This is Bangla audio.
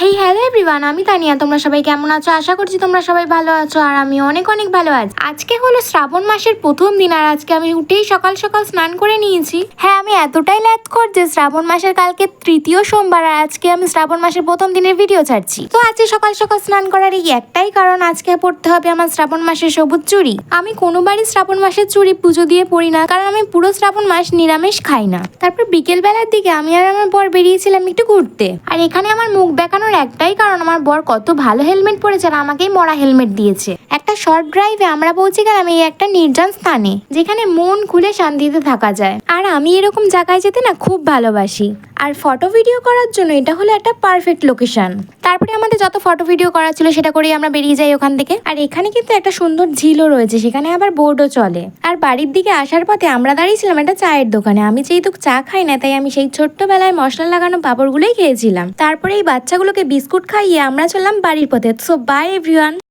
হ্যালো এভরিওয়ান, আমি তানিয়া। তোমরা সবাই কেমন আছো? আশা করছি তোমরা সবাই ভালো আছো, আর আমি অনেক অনেক ভালো আছি। আজকে হলো শ্রাবণ মাসের প্রথম দিন, আর আজকে আমি উঠেই সকাল সকাল স্নান করে নিয়েছি। হ্যাঁ, আমি এতটাই ল্যাথখোর যে শ্রাবণ মাসের কালকে তৃতীয় সোমবার, আর আজকে আমি শ্রাবণ মাসের প্রথম দিনের ভিডিও ছাড়ছি। তো আজকে সকাল সকাল স্নান করার এই একটাই কারণ, আজকে পড়তে হবে আমার শ্রাবণ মাসের সবুজ চুড়ি। আমি কোনোবারই শ্রাবণ মাসের চুড়ি পুজো দিয়ে পড়ি না, কারণ আমি পুরো শ্রাবণ মাস নিরামিষ খাই না। তারপর বিকেল বেলার দিকে আমি আর আমার বর বেরিয়েছিলাম একটু ঘুরতে, আর এখানে আমার মুখ দেখানোর একটাই কারণ, আমার বর কত ভালো হেলমেট পরেছে আর আমাকেই মরা হেলমেট দিয়েছে। একটা শর্ট ড্রাইভে আমরা পৌঁছে গেলাম এই একটা নির্জন স্থানে, যেখানে মন খুলে শান্তিতে থাকা যায়। আর আমি এরকম জায়গায় যেতে না খুব ভালোবাসি, আর ফটো ভিডিও করার জন্য এটা হলো একটা পারফেক্ট লোকেশন। তারপরে আমাদের যত ফটো ভিডিও করা ছিল সেটা করেই আমরা বেরিয়ে যাই ওখান থেকে। আর এখানে কিন্তু একটা সুন্দর ঝিলও রয়েছে, সেখানে আবার বোর্ডও চলে। আর বাড়ির দিকে আসার পথে আমরা দাঁড়িয়েছিলাম একটা চায়ের দোকানে। আমি যেহেতু চা খাই না, তাই আমি সেই ছোট্টবেলায় মশলা লাগানো পাঁপড়গুলোই খেয়েছিলাম। তারপরে এই বাচ্চাগুলোকে বিস্কুট খাইয়ে আমরা চললাম বাড়ির পথে। So by everyone.